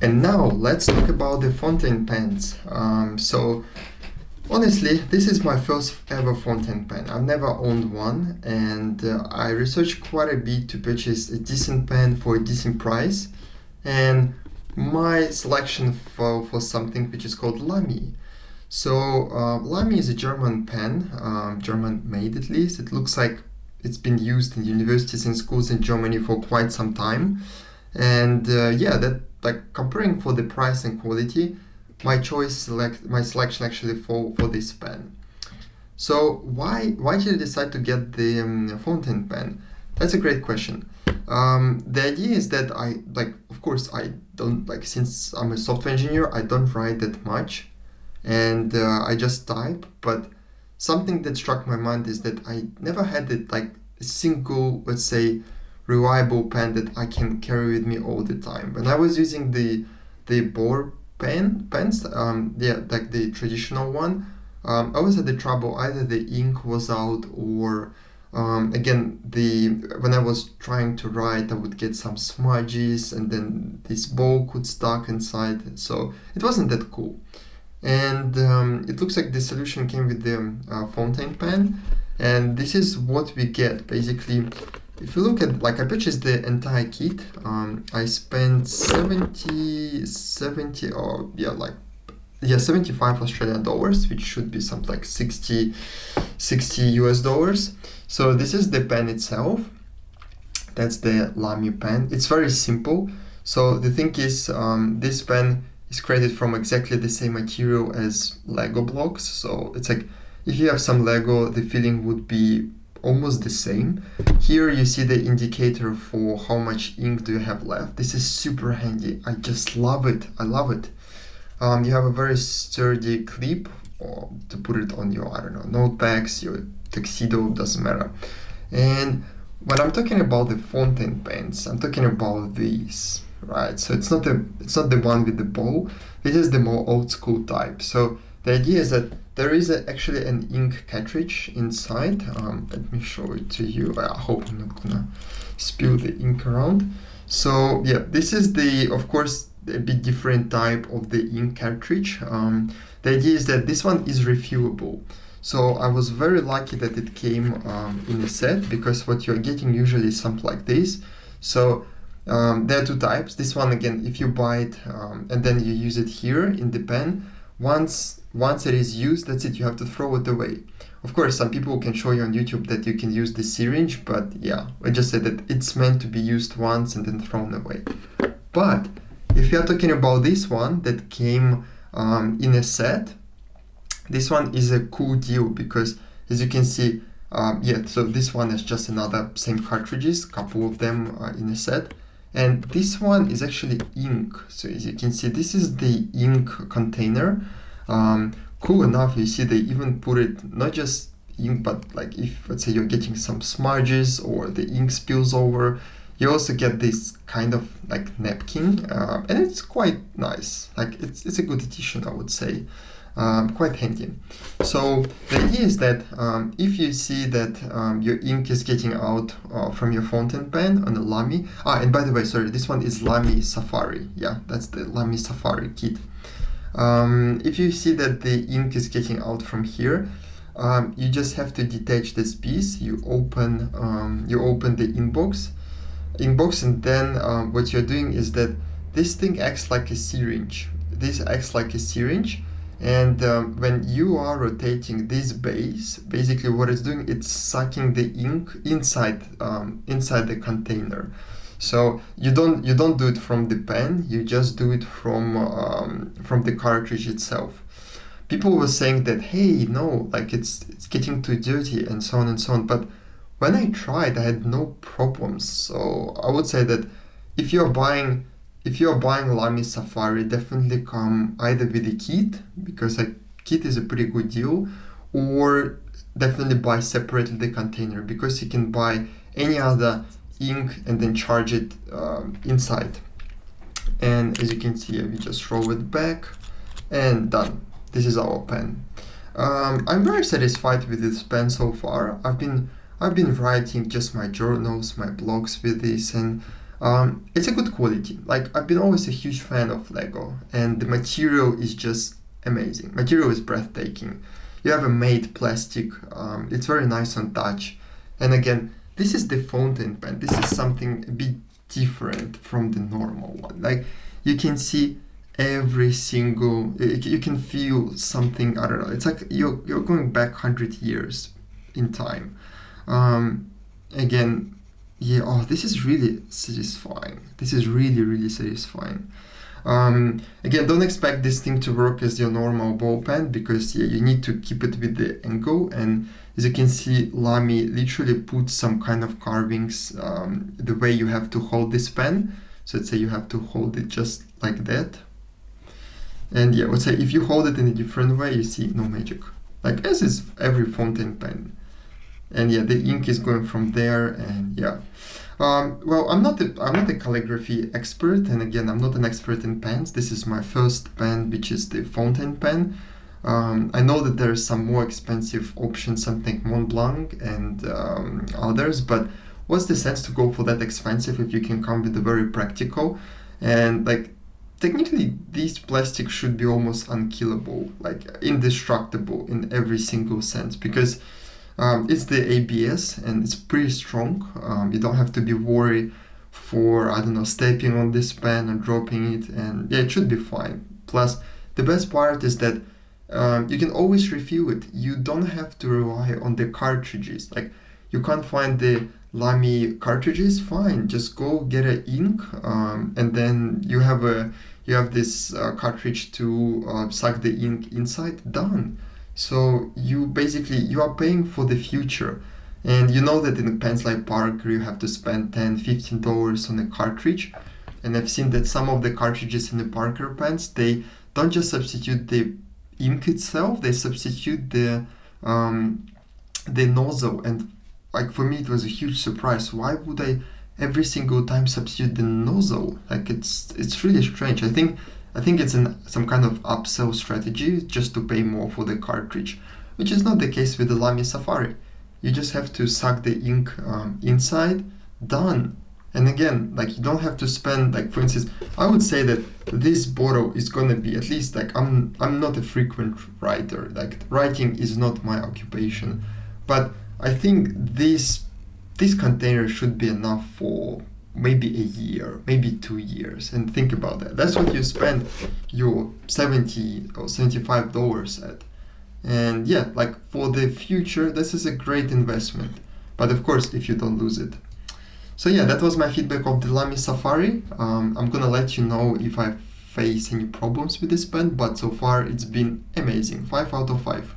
And now let's talk about the Fontaine pens. So honestly, this is my first ever Fontaine pen. I've never owned one, and I researched quite a bit to purchase a decent pen for a decent price. And my selection for something which is called Lamy. So Lamy is a German pen, German made at least. It looks like it's been used in universities and schools in Germany for quite some time. And yeah, that like comparing for the price and quality, my selection actually for this pen. So why did I decide to get the Fontaine pen? That's a great question. The idea is that I like, of course, I don't like, since I'm a software engineer, I don't write that much, and I just type. But something that struck my mind is that I never had it like a single, let's say, reliable pen that I can carry with me all the time. When I was using the ball pens, yeah, like the traditional one, I always had the trouble. Either the ink was out, or again, the when I was trying to write, I would get some smudges, and then this ball could stuck inside. So it wasn't that cool. And it looks like the solution came with the Fontaine pen, and this is what we get basically. If you look at, like, I purchased the entire kit. I spent 70, or yeah, like, yeah, 75 Australian dollars, which should be something like 60 US dollars. So this is the pen itself. That's the Lamy pen. It's very simple. So the thing is, this pen is created from exactly the same material as Lego blocks. So it's like, if you have some Lego, the feeling would be almost the same. Here you see the indicator for how much ink do you have left. This is super handy. I just love it. I love it. You have a very sturdy clip to put it on your, I don't know, notebooks, your tuxedo, doesn't matter. And when I'm talking about the Fontaine pens, I'm talking about these, right? So it's not the one with the bow. This is the more old school type. So the idea is that there is actually an ink cartridge inside. Let me show it to you. I hope I'm not gonna spill the ink around. So yeah, this is of course, a bit different type of the ink cartridge. The idea is that this one is refillable. So I was very lucky that it came in a set, because what you're getting usually is something like this. So there are two types. This one, again, if you buy it and then you use it here in the pen, once it is used, that's it, you have to throw it away. Of course, some people can show you on YouTube that you can use the syringe, but yeah, I just said that it's meant to be used once and then thrown away. But if you are talking about this one that came in a set, this one is a cool deal, because as you can see, yeah, so this one is just another same cartridges, couple of them in a set. And this one is actually ink. So as you can see, this is the ink container. Cool enough, you see they even put it, not just ink, but like if, let's say, you're getting some smudges or the ink spills over, you also get this kind of like napkin, and it's quite nice. Like it's a good addition, I would say. Quite handy. So the idea is that if you see that your ink is getting out from your fountain pen on the Lamy, and by the way, sorry, this one is Lamy Safari. Yeah, that's the Lamy Safari kit. If you see that the ink is getting out from here, you just have to detach this piece. You open the inbox, and then what you're doing is that this thing acts like a syringe. This acts like a syringe. And when you are rotating this base, basically what it's doing, it's sucking the ink inside the container. So you don't do it from the pen, you just do it from the cartridge itself. People were saying that, hey, no, like it's getting too dirty and so on and so on. But when I tried, I had no problems. So I would say that if you're buying Lamy Safari, definitely come either with a kit, because a kit is a pretty good deal, or definitely buy separately the container, because you can buy any other ink and then charge it inside. And as you can see, we just roll it back and done. This is our pen. I'm very satisfied with this pen so far. I've been writing just my journals, my blogs with this, and It's a good quality. Like, I've been always a huge fan of Lego, and the material is just amazing. Material is breathtaking. You have a matte plastic. It's very nice on touch. And again, this is the Fontaine pen. This is something a bit different from the normal one. Like, you can see every single, you can feel something, I don't know, it's like you're going back 100 years in time. Again, yeah, oh, this is really satisfying. This is really, really satisfying. Again, don't expect this thing to work as your normal ball pen, because yeah, you need to keep it with the angle. And as you can see, Lamy literally puts some kind of carvings the way you have to hold this pen. So let's say you have to hold it just like that. And yeah, let's say if you hold it in a different way, you see no magic. Like, as is every Fontaine pen. And yeah, the ink is going from there, and yeah. Well, I'm not a calligraphy expert, and again, I'm not an expert in pens. This is my first pen, which is the Fontaine pen. I know that there are some more expensive options, something Mont Blanc and others, but what's the sense to go for that expensive if you can come with a very practical? And like, technically, these plastics should be almost unkillable, like indestructible in every single sense, because it's the ABS and it's pretty strong. You don't have to be worried for, I don't know, stepping on this pen or dropping it, and yeah, it should be fine. Plus, the best part is that you can always refill it. You don't have to rely on the cartridges. Like, you can't find the Lamy cartridges, fine, just go get an ink, and then you have this cartridge to suck the ink inside, done. So you are paying for the future. And you know that in pens like Parker you have to spend $10-15 on a cartridge. And I've seen that some of the cartridges in the Parker pens, they don't just substitute the ink itself, they substitute the nozzle. And like, for me it was a huge surprise. Why would I every single time substitute the nozzle? Like, it's really strange. I think it's some kind of upsell strategy just to pay more for the cartridge, which is not the case with the Lamy Safari. You just have to suck the ink inside, done. And again, like, you don't have to spend, like, for instance, I would say that this bottle is gonna be at least, like, I'm not a frequent writer. Like, writing is not my occupation, but I think this container should be enough for maybe a year, maybe 2 years. And think about that. That's what you spend your $70 or $75 at. And yeah, like, for the future, this is a great investment. But of course, if you don't lose it. So yeah, that was my feedback of the Lamy Safari. I'm gonna let you know if I face any problems with this pen, but so far it's been amazing. 5 out of 5.